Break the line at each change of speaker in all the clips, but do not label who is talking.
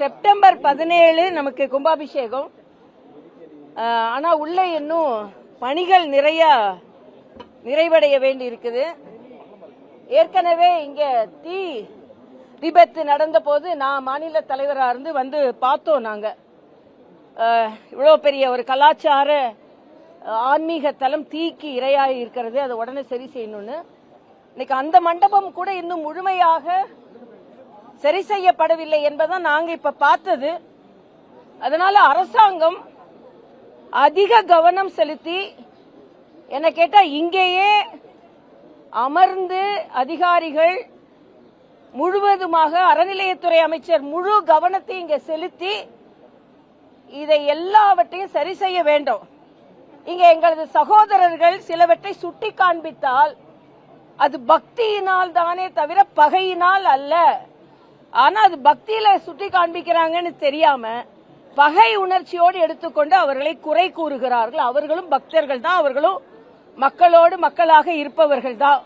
September 17 நமக்கு கும்பாபிஷேகம். ஆனா உள்ள இன்னும் பணிகள் நிறைவடைய வேண்டி இருக்குது. ஏற்கனவே இங்க தீ விபத்து நடந்த போது நான் மாநில தலைவரா இருந்து வந்து பார்த்தோம். நாங்க இவ்வளவு பெரிய ஒரு கலாச்சார ஆன்மீக தலம் தீக்கு இரையாகி இருக்கிறது, அதை உடனே சரி செய்யணும்னு. இன்னைக்கு அந்த மண்டபம் கூட இன்னும் முழுமையாக சரி செய்யப்படவில்லை என்பதான் நாங்க இப்ப பார்த்தது. அதனால அரசாங்கம் அதிக கவனம் செலுத்தி, என்ன கேட்டா இங்கேயே அமர்ந்து அதிகாரிகள் முழுவதுமாக அறநிலையத்துறை அமைச்சர் முழு கவனத்தை இங்க செலுத்தி இதை எல்லாவற்றையும் சரி செய்ய வேண்டும். இங்க எங்களது சகோதரர்கள் சிலவற்றை சுட்டி காண்பித்தால் அது பக்தியினால் தானே தவிர பகையினால் அல்ல. ஆனா அது பக்தியில சுட்டி காண்பிக்கிறாங்கன்னு தெரியாம பகை உணர்ச்சியோடு எடுத்துக்கொண்டு அவர்களை குறை கூறுகிறார்கள். அவர்களும் பக்தர்கள் தான், அவர்களும் மக்களோடு மக்களாக இருப்பவர்கள் தான்.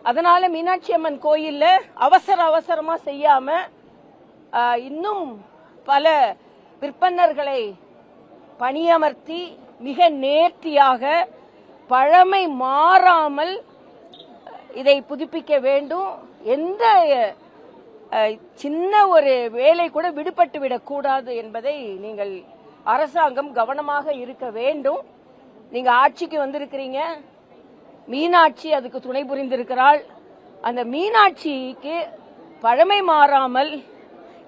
அதனால மீனாட்சி அம்மன் கோயில்ல அவசரமா செய்யாம இன்னும் பல விற்பனர்களை பணியமர்த்தி மிக நேர்த்தியாக பழமை மாறாமல் இதை புதுப்பிக்க வேண்டும். எந்த சின்ன ஒரு வேலை கூட விடுபட்டு விடக்கூடாது என்பதை நீங்கள் அரசாங்கம் கவனமாக இருக்க வேண்டும். நீங்க ஆட்சிக்கு வந்திருக்கிறீங்க, மீனாட்சி அதுக்கு துணை புரிந்திருக்கிறாள். அந்த மீனாட்சிக்கு பழமை மாறாமல்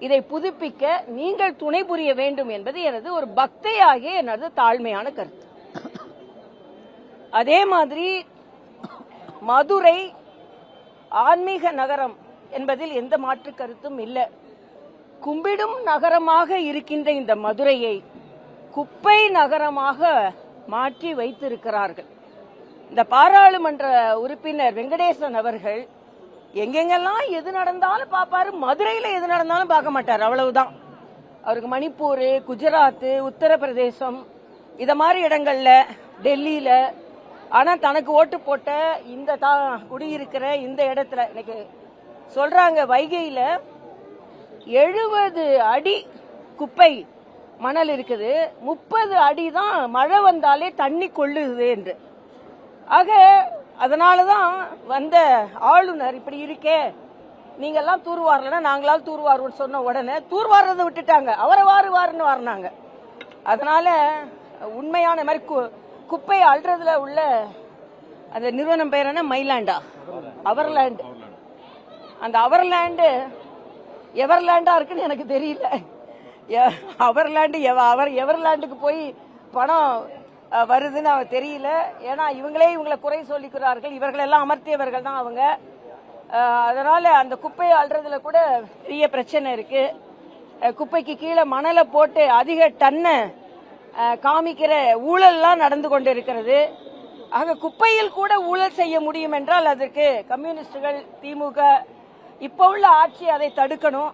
இதை புதுப்பிக்க நீங்கள் துணை புரிய வேண்டும் என்பது எனது ஒரு பக்தியாகிய எனது தாழ்மையான கருத்து. அதே மாதிரி மதுரை ஆன்மீக நகரம் என்பதில் எந்த மாற்று கருத்தும் இல்லை. கும்பிடும் நகரமாக இருக்கின்ற இந்த மதுரையை குப்பை நகரமாக மாற்றி வைத்திருக்கிறார்கள். இந்த பாராளுமன்ற உறுப்பினர் வெங்கடேசன் அவர்கள் எங்கெங்கெல்லாம் எது நடந்தாலும் பாப்பாரு, மதுரையில எது நடந்தாலும் பார்க்க மாட்டார். அவ்வளவுதான். அவருக்கு மணிப்பூர், குஜராத், உத்தரப்பிரதேசம் இத மாதிரி இடங்கள்ல, டெல்லியில, ஆனா தனக்கு ஓட்டு போட்ட இந்த குடியிருக்கிற இந்த இடத்துல இன்னைக்கு சொல்றாங்க வைகையில 70 அடி குப்பை மணல் இருக்குது, 30 அடி தான் மழை வந்தாலே தண்ணி கொள்ளுது என்று. ஆக அதனாலதான் வந்த ஆளுநர் இப்படி இருக்கே, நீங்க எல்லாம் தூர்வாரலன்னா நாங்களால் தூர்வாருன்னு சொன்ன உடனே தூர்வாரதை விட்டுட்டாங்க, அவரை வாருன்னு வாரினாங்க. அதனால உண்மையான மாதிரி குப்பை அள்ளுறதுல உள்ள அந்த நிறுவனம் பேர் என்ன, மைலாண்டா, அவர்லேண்ட். அந்த அவர்லேண்டு எவர்லேண்டா இருக்குன்னு எனக்கு தெரியல. அவர்லேண்டு எவர்லேண்டுக்கு போய் பணம் வருதுன்னு அவன் தெரியல. ஏன்னா இவங்களை குறை சொல்லிக்கிறார்கள், இவர்களெல்லாம் அமர்த்தியவர்கள் தான் அவங்க. அதனால அந்த குப்பையை அள்ளுறதுல கூட பெரிய பிரச்சனை இருக்கு. குப்பைக்கு கீழே மணலை போட்டு அதிக டன்னை காமிக்கிற ஊழல்லாம் நடந்து கொண்டு இருக்கிறது. ஆக குப்பையில் கூட ஊழல் செய்ய முடியும் என்றால் அதற்கு கம்யூனிஸ்டுகள், திமுக இப்ப உள்ள ஆட்சி அதை தடுக்கணும்.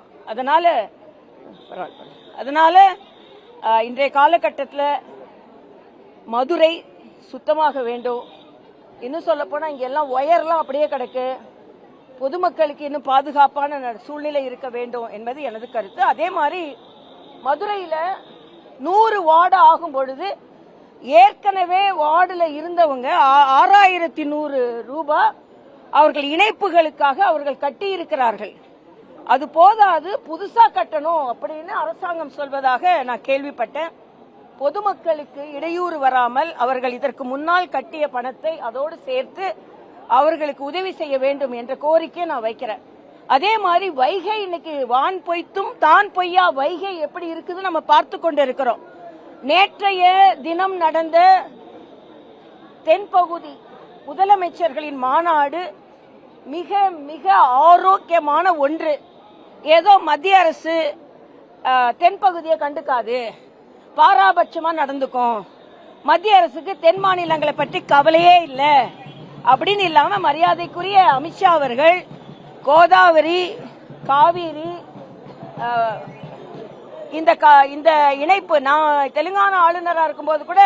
அதனால இன்றைய காலகட்டத்தில் மதுரை சுத்தமாக வேண்டும். இன்னும் சொல்ல போனா இங்க எல்லாம் ஒயர்லாம் அப்படியே கிடக்கு. பொதுமக்களுக்கு இன்னும் பாதுகாப்பான சூழ்நிலை இருக்க வேண்டும் என்பது எனது கருத்து. அதே மாதிரி மதுரையில 100 வார்டு ஆகும் பொழுது ஏற்கனவே வார்டுல இருந்தவங்க 6100 ரூபாய் அவர்கள் இணைப்புகளுக்காக அவர்கள் கட்டி இருக்கிறார்கள். அது போதாது, புதுசா கட்டணும் அப்படின்னு அரசாங்கம் சொல்வதாக நான் கேள்விப்பட்டேன். பொதுமக்களுக்கு இடையூறு வராமல் அவர்கள் இதற்கு முன்னால் கட்டிய பணத்தை அதோடு சேர்த்து அவர்களுக்கு உதவி செய்ய வேண்டும் என்ற கோரிக்கை நான் வைக்கிறேன். அதே மாதிரி வைகை இன்னைக்கு வான் பொய்த்தும் தான் பொய்யா வைகை எப்படி இருக்குது நம்ம பார்த்து கொண்டு இருக்கிறோம். நேற்றைய தினம் நடந்த தென்பகுதி முதலமைச்சர்களின் மாநாடு மிக மிக ஆரோக்கியமான ஒன்று. ஏதோ மத்திய அரசு தென்பகுதியை கண்டுக்காது, பாராபட்சமா நடந்துக்கும், மத்திய அரசுக்கு தென் மாநிலங்களை பற்றி கவலையே இல்லை அப்படின்னு இல்லாம மரியாதைக்குரிய அமித்ஷா அவர்கள் கோதாவரி, காவிரி இந்த இணைப்பு, நான் தெலுங்கானா ஆளுநராக இருக்கும்போது கூட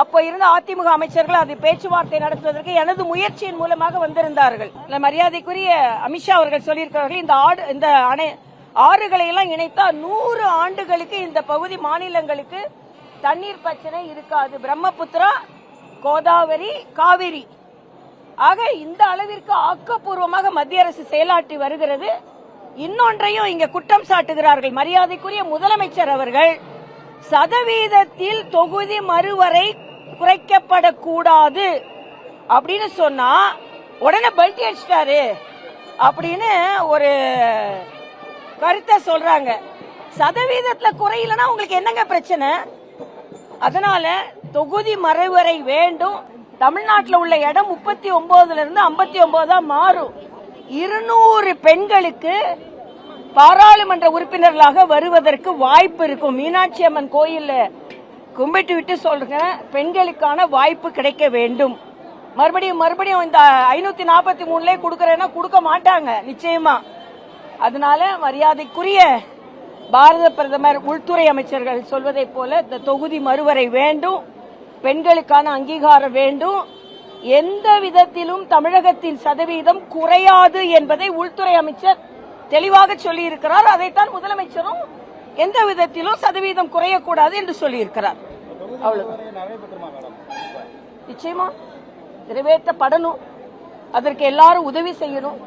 அப்போ இருந்த அதிமுக அமைச்சர்கள் அது பேச்சுவார்த்தை நடத்துவதற்கு எனது முயற்சியின் மூலமாக வந்திருந்தார்கள். மரியாதைக்குரிய அமித்ஷா அவர்கள் சொல்லியிருக்கிறார்கள், இந்த ஆறுகளை எல்லாம் இணைத்தா 100 ஆண்டுகளுக்கு இந்த பகுதி மாநிலங்களுக்கு தண்ணீர் பிரச்சனை இருக்காது. பிரம்மபுத்திரா, கோதாவரி, காவிரி ஆக இந்த அளவிற்கு ஆக்கப்பூர்வமாக மத்திய அரசு செயலாற்றி வருகிறது. இன்னொன்றையும் இங்க குற்றம் சாட்டுகிறார்கள் மரியாதைக்குரிய முதலமைச்சர் அவர்கள். சதவீதத்தில் தொகுதி மறுவரை குறைக்கப்படக்கூடாது அப்படின்னு சொன்னா உடனே பல்டி அடிச்சிட்டாரு அப்படின்னு ஒரு கருத்தை சொல்றாங்க. சதவீதத்துல குறையிலனா உங்களுக்கு என்னங்க பிரச்சனை? அதனால தொகுதி மறுவரை வேண்டும். தமிழ்நாட்டில் உள்ள இடம் 39 இருந்து 59 மாறும். 200 பெண்களுக்கு பாராளுமன்ற உறுப்பினர்களாக வருவதற்கு வாய்ப்பு இருக்கும். மீனாட்சி அம்மன் கோயில்ல கும்பிட்டு விட்டு சொல்றேங்க, பெண்களுக்கான வாய்ப்பு கிடைக்க வேண்டும். மறுபடியும் இந்த 543 கொடுக்கறேன்னா கொடுக்க மாட்டாங்க நிச்சயமா. அதனால மரியாதைக்குரிய பாரத பிரதமர், உள்துறை அமைச்சர்கள் சொல்வதை போல இந்த தொகுதி மறுவரை வேண்டும், பெண்களுக்கான அங்கீகாரம் வேண்டும். எந்த விதத்திலும் தமிழகத்தின் சதவீதம் குறையாது என்பதை உள்துறை அமைச்சர் தெளிவாக சொல்லி இருக்கிறார். அதைத்தான் முதலமைச்சரும் எந்த விதத்திலும் சதவீதம் குறையக்கூடாது என்று சொல்லி இருக்கிறார். நிச்சயமா நிறைவேற்றப்படணும். அதற்கு எல்லாரும் உதவி செய்யணும்.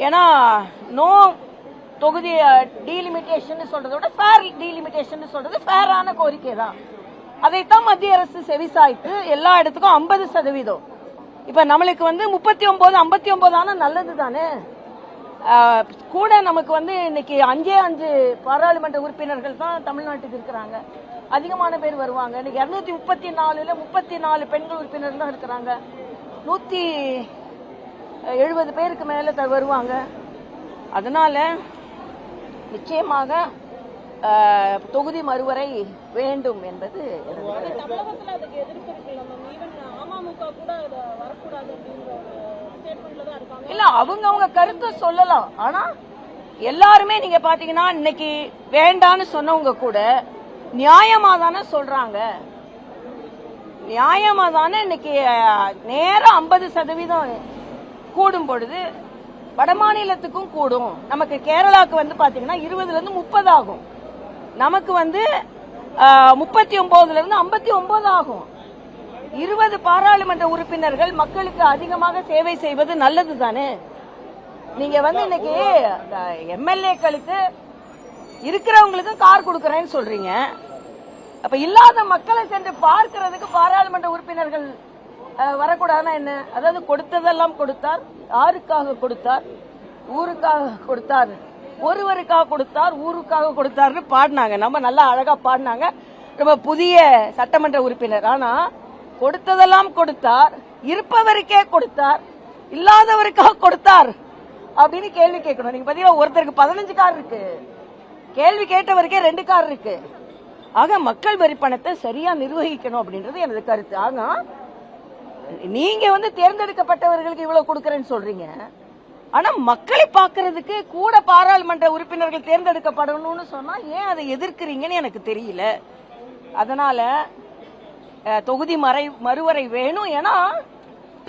ஏன்னா நோ தொகுதி டீலிமிட்டேஷன் சொல்றதை விட ஃபேர் டீலிமிட்டேஷன் சொல்றது ஃபேரான கோரிக்கை தான். அதைத்தான் மத்திய அரசு செவிசாய்த்து எல்லா இடத்துக்கும் 50%. இப்ப நம்மளுக்கு 39, 59 ஆனா நல்லது தானே. கூட நமக்கு இன்னைக்கு 5 பாராளுமன்ற உறுப்பினர்கள் தான் தமிழ்நாட்டுக்கு இருக்கிறாங்க. அதிகமான பேர் வருவாங்க. இன்னைக்கு 234ல 34 பெண்கள் உறுப்பினர்கள் தான் இருக்கிறாங்க. 170 பேருக்கு மேல வருவாங்க. அதனால நிச்சயமாக தொகுதி மறுவரை வேண்டும் என்பது இல்ல. அவங்க கருத்து சொல்லலாம். ஆனா எல்லாருமே நீங்க பாத்தீங்கன்னா இன்னைக்கு வேண்டான்னு சொன்னவங்க கூட நியாயமா தானே சொல்றாங்க. நியாயமா தானே இன்னைக்கு நேரம் 50% கூடும் பொழுது வடமாநிலத்துக்கும் கூடும். நமக்கு கேரளாக்கு பாத்தீங்கன்னா 20ல இருந்து 30 ஆகும். நமக்கு 39ல இருந்து 59 ஆகும். 20 பாராளுமன்ற உறுப்பினர்கள் மக்களுக்கு அதிகமாக சேவை செய்வது நல்லது தானே. நீங்க இன்னைக்கு எம்எல்ஏக்களுக்கு இருக்கிறவங்களுக்கு கார் கொடுக்கறேன்னு சொல்றீங்க. அப்ப இல்லாத மக்களை சென்று பார்க்கிறதுக்கு பாராளுமன்ற உறுப்பினர்கள் வரக்கூடாதுன்னா என்ன? அதாவது கொடுத்ததெல்லாம் கொடுத்தார். யாருக்காக கொடுத்தார்? ஊருக்காக கொடுத்தார். ஒருவருக்காக கொடுத்தார், ஊருக்காக கொடுத்தார்னு பாடினாங்க. நம்ம நல்லா அழகா பாடினாங்க. ரொம்ப புதிய சட்டமன்ற உறுப்பினர். ஆனா கொடுத்ததெல்லாம் கொடுத்தார், இருப்பவருக்கே கொடுத்தார், இல்லாதவருக்காக கொடுத்தார் அப்படின்னு கேள்வி கேட்கணும். நீங்க பாத்தீங்கன்னா ஒருத்தருக்கு 15 கார் இருக்கு, கேள்வி கேட்டவருக்கே 2 கார் இருக்கு. ஆக மக்கள் வரி பணத்தை சரியா நிர்வகிக்கணும் அப்படின்றது எனது கருத்து. ஆனா நீங்க தேர்ந்தெடுக்கப்பட்டவர்களுக்கு இவ்வளவு கொடுக்கறேன்னு சொல்றீங்க. ஆனா மக்களை பாக்குறதுக்கு கூட பாராளுமன்ற உறுப்பினர்கள் தேர்ந்தெடுக்கப்படணும்னு சொன்னா ஏன் அதை எதிர்க்கிறீங்கன்னு எனக்கு தெரியல. அதனால தொகுதி மறுவரை வேணும். ஏன்னா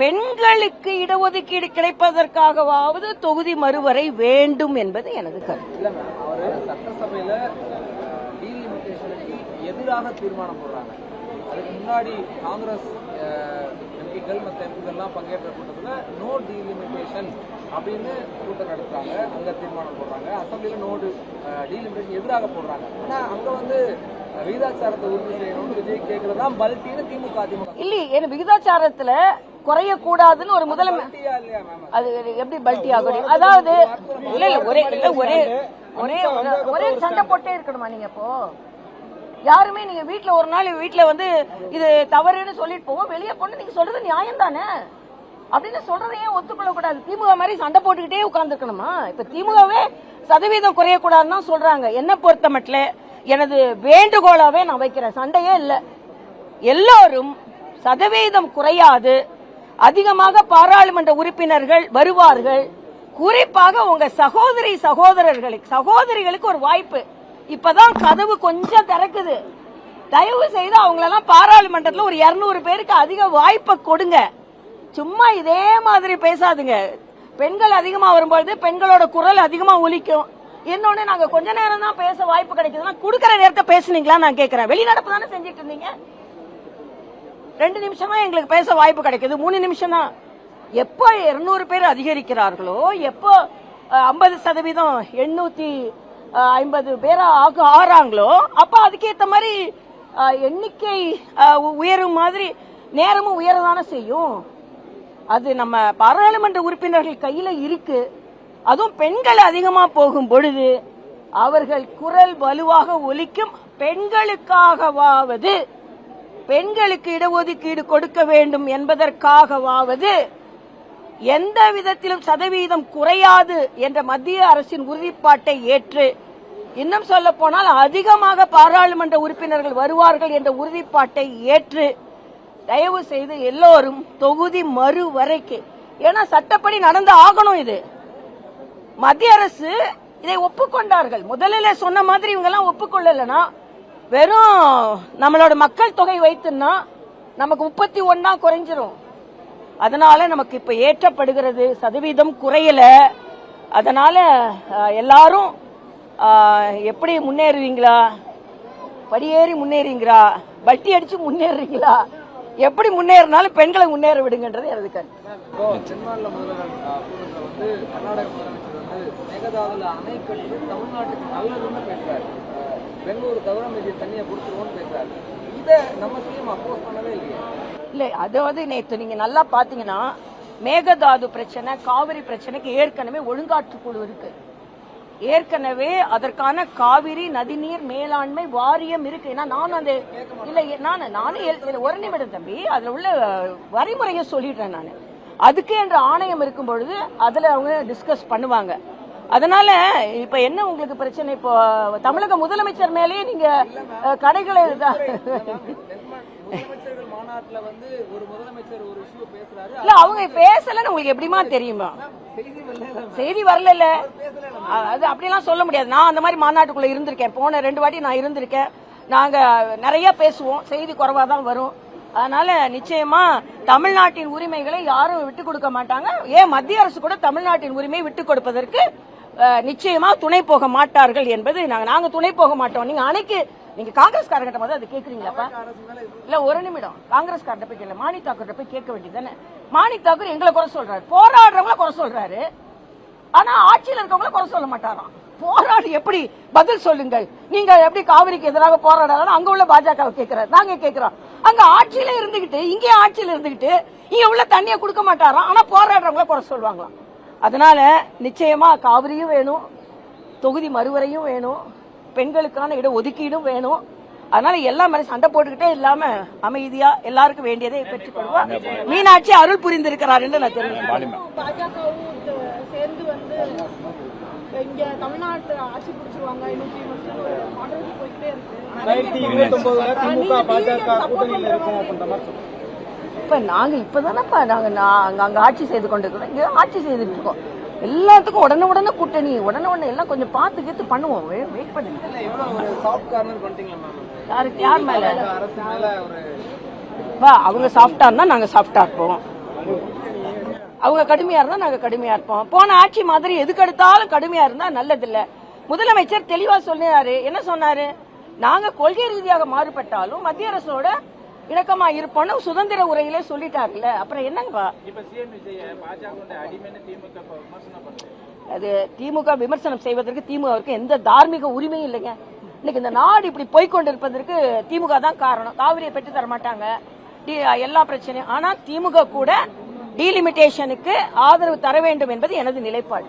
பெண்களுக்கு இடஒதுக்கீடு கிடைப்பதற்காகவாவது தொகுதி மறுவரை வேண்டும் என்பது எனது கருத்து.
சட்டசபையில எதிராக தீர்மானம் போடுறாங்க. அதுக்கு முன்னாடி காங்கிரஸ் எம்பிக்கள் மற்ற எம்பிக்கள்லாம் பங்கேற்ற கூட்டத்தில் நோ டீலிமிட்டேஷன் அப்படின்னு கூட்டம் நடத்துறாங்க. அங்க தீர்மானம் போடுறாங்க. அசம்பிளியில நோ டீலிமிட்டேஷன் எதிராக போடுறாங்க. ஆனா அங்க விகிதாச்சாரத்தை உறுதி செய்யணும்னு விஜய் கேட்கறதா பல்ட்டின்னு திமுக
இல்ல. விகிதாச்சாரத்துல குறையக்கூடாதுன்னு ஒரு முதலமைச்சர் அது எப்படி பல்ட்டி ஆகும்? அதாவது இல்ல ஒரே சண்டை போட்டே இருக்கணுமா? நீங்க இப்போ யாருமே நீங்க வீட்டுல ஒரு நாள் வீட்டுல இது தவறுன்னு சொல்லிட்டு போவோம், வெளியே போன நீங்க சொல்றது நியாயம் தானே அப்படின்னு சொல்றதையே ஒத்துக்கொள்ள கூடாது. திமுக மாதிரி சண்டை போட்டுக்கிட்டே உட்கார்ந்துருக்கணுமா? இப்ப திமுகவே சதவீதம் குறையக்கூடாதுன்னு தான் சொல்றாங்க. என்ன பொறுத்த மட்டும் எனது வேண்டுகோளாவே நான் வைக்கிறேன், சண்டையே இல்ல. எல்லோரும் சதவீதம் குறையாது, அதிகமாக பாராளுமன்ற உறுப்பினர்கள் வருவார்கள். குறிப்பாக உங்க சகோதரிகளுக்கு ஒரு வாய்ப்பு. இப்பதான் கதவு கொஞ்சம் திறக்குது. தயவு செய்து அவங்களெல்லாம் பாராளுமன்றத்தில் ஒரு 200 பேருக்கு அதிக வாய்ப்பை கொடுங்க. சும்மா இதே மாதிரி பேசாதுங்க. பெண்கள் அதிகமா வரும்போது பெண்களோட குரல் அதிகமா ஒலிக்கும். இன்னொன்னு நாங்க கொஞ்ச நேரம் தான் பேச வாய்ப்பு கிடைக்குதுன்னா குடுக்கற நேரத்தை பேசுனீங்களா நான் கேக்குறேன். வெளிநடப்பு தானே செஞ்சிட்டு இருந்தீங்க. 2 நிமிஷம் தான் எங்களுக்கு பேச வாய்ப்பு கிடைக்குது, 3 நிமிஷம் தான். எப்போ 200 பேர் அதிகரிக்கிறார்களோ, எப்போ 50% 850 பேரா ஆறாங்களோ, அப்ப அதுக்கேற்ற மாதிரி எண்ணிக்கை உயரும் மாதிரி நேரமும் உயரதானே செய்யும். அது நம்ம பாராளுமன்ற உறுப்பினர்கள் கையில இருக்கு. அதுவும் பெண்கள் அதிகமா போகும் பொழுது அவர்கள் குரல் வலுவாக ஒலிக்கும். பெண்களுக்காகவாவது, பெண்களுக்கு இடஒதுக்கீடு கொடுக்க வேண்டும் என்பதற்காகவாவது எந்த விதத்திலும் சதவீதம் குறையாது என்ற மத்திய அரசின் உறுதிப்பாட்டை ஏற்று, இன்னும் சொல்ல போனால் அதிகமாக பாராளுமன்ற உறுப்பினர்கள் வருவார்கள் என்ற உறுதிப்பாட்டை ஏற்று தயவு செய்து எல்லோரும் தொகுதி மறு வரைக்கு, ஏன்னா சட்டப்படி நடந்து ஆகணும். இது மத்திய அரசு இதை ஒப்புக்கொண்டார்கள். முதலில் சொன்ன மாதிரி இவங்க எல்லாம் ஒப்புக்கொள்ளலனா வெறும் நம்மளோட மக்கள் தொகை வைத்துன்னா நமக்கு 31 குறைஞ்சிரும். அதனால நமக்கு இப்ப ஏற்றப்படுகிறது, சதவீதம் குறையல. அதனால எல்லாரும் எப்படி முன்னேறுவீங்களா, படியேறி முன்னேறீங்களா, பட்டி அடிச்சு முன்னேறீங்களா, எப்படி முன்னேறினாலும் பெண்களை முன்னேற விடுங்கன்றது எனது கருத்து.
தென்மாநில முதல்வர் வந்து கர்நாடக முதலமைச்சர் வந்து மேகதாதுல அணை கட்டி தமிழ்நாட்டுக்கு நல்லதுன்னு பேசுறாரு. பெங்களூர் தவிர மீது தண்ணியை கொடுத்துருவோம்னு பேசுறாரு. இதை நம்ம சிஎம் அப்போஸ் பண்ணவே இல்லையா?
இல்ல, அதாவது நேற்று நீங்க நல்லா பாத்தீங்கன்னா மேகதாது பிரச்சனை, காவிரி பிரச்சனைக்கு ஏற்கனவே ஒழுங்காற்று குழு இருக்கு. ஏற்கனவே அதற்கான காவிரி நதிநீர் மேலாண்மை வாரியம் இருக்கு. நானும் அந்த நானும் ஒரு நிமிடம் தம்பி, அதுல உள்ள வரைமுறையை சொல்லிடுறேன். நான் அதுக்கு என்ற ஆணையம் இருக்கும் பொழுது அதுல அவங்க டிஸ்கஸ் பண்ணுவாங்க. அதனால இப்ப என்ன உங்களுக்கு பிரச்சனை? இப்போ தமிழக முதலமைச்சர் மேலேயே நீங்க கடைகளை இல்ல, அவங்க பேசலன்னு உங்களுக்கு எப்படிமா தெரியுமா? செய்தி வரல, அது அப்படிலாம் சொல்ல முடியாது. நான் அந்த மாதிரி மாநாட்டுக்குள்ள இருந்திருக்கேன், போன 2 வாட்டி நான் இருந்திருக்கேன். நாங்க நிறைய பேசுவோம், செய்தி குறைவா தான் வரும். அதனால நிச்சயமா தமிழ்நாட்டின் உரிமைகளை யாரும் விட்டுக் கொடுக்க மாட்டாங்க. ஏன் மத்திய அரசு கூட தமிழ்நாட்டின் உரிமையை விட்டுக் கொடுப்பதற்கு நிச்சயமா துணை போக மாட்டார்கள் என்பது நாங்க துணை போக மாட்டோம். நீங்க அன்னைக்கு நீங்க காங்கிரஸ்காரங்கிட்ட மாதிரி அது கேக்குறீங்களாப்பா? இல்ல, ஒரு நிமிடம். காங்கிரஸ்காரட்ட போய் கேட்கல, மாணிக் தாக்கூர் போய் கேட்க வேண்டியதானே. மாணிக் தாக்கூர் எங்களை குறை சொல்றாரு, போராடுறவங்கள குறை சொல்றாரு. ஆனா ஆட்சியில் இருக்கவங்கள குறை சொல்ல மாட்டாராம். போராடி எப்படி பதில் சொல்லுங்கள், நீங்க எப்படி காவிரிக்கு எதிராக போராடாலும் அங்க உள்ள பாஜக கேட்கிறாரு. நாங்க கேட்கிறோம், அங்க ஆட்சியில இருந்துகிட்டு இங்கே ஆட்சியில இருந்துகிட்டு இங்க உள்ள தண்ணியை கொடுக்க மாட்டாராம். ஆனா போராடுறவங்கள குறை சொல்லுவாங்களாம். அதனால நிச்சயமா காவிரியும் வேணும், தொகுதி மறுவரையும் வேணும், பெண்களுக்கான இட ஒதுக்கீடும் வேணும். அதனால எல்லா மாதிரி சண்டை போட்டுக்கிட்டே இல்லாம அமைதியா எல்லாருக்கும் வேண்டியதை பெற்றுக்கொள்வா. மீனாட்சி அருள் புரிந்திருக்கிறார் என்று நான் தெரிவிக்கிறேன்.
சேர்ந்து வந்து இங்க தமிழ்நாட்டு ஆட்சி பிடிச்சிருவாங்க.
இப்ப நாங்க இப்பதானப்பா நாங்க அங்க ஆட்சி செய்து கொண்டிருக்கிறோம், இங்க ஆட்சி செய்துட்டு இருக்கோம். எல்லாத்துக்கும் உடனே கூட்டணி, உடனே எல்லாம் கொஞ்சம் பார்த்து கேட்டு பண்ணுவோம். வெயிட் பண்ணுங்க. யார் மேல? அவங்க சாஃப்டா இருந்தா நாங்க சாஃப்டா இருப்போம், அவங்க கடுமையா இருந்தா நாங்க கடுமையா இருப்போம். போன ஆட்சி மாதிரி எதுக்கு எடுத்தாலும் கடுமையா இருந்தா நல்லது இல்ல. முதலமைச்சர் தெளிவா சொன்னாரு. என்ன சொன்னாரு? நாங்க கொள்கை ரீதியாக மாறுபட்டாலும் மத்திய அரசோட இணக்கமா இருப்போம்னு சுதந்திர உரையிலே சொல்லிட்டாருல்ல. அப்புறம் என்னங்கப்பா? அது திமுக விமர்சனம் செய்வதற்கு திமுகவுக்கு எந்த தார்மீக உரிமையும் இல்லைங்க. இன்னைக்கு இந்த நாடு இப்படி போய்கொண்டிருப்பதற்கு திமுக தான் காரணம். காவிரியை பெற்று தர மாட்டாங்க, எல்லா பிரச்சனையும். ஆனா திமுக கூட டீலிமிட்டேஷனுக்கு ஆதரவு தர வேண்டும் என்பது எனது நிலைப்பாடு.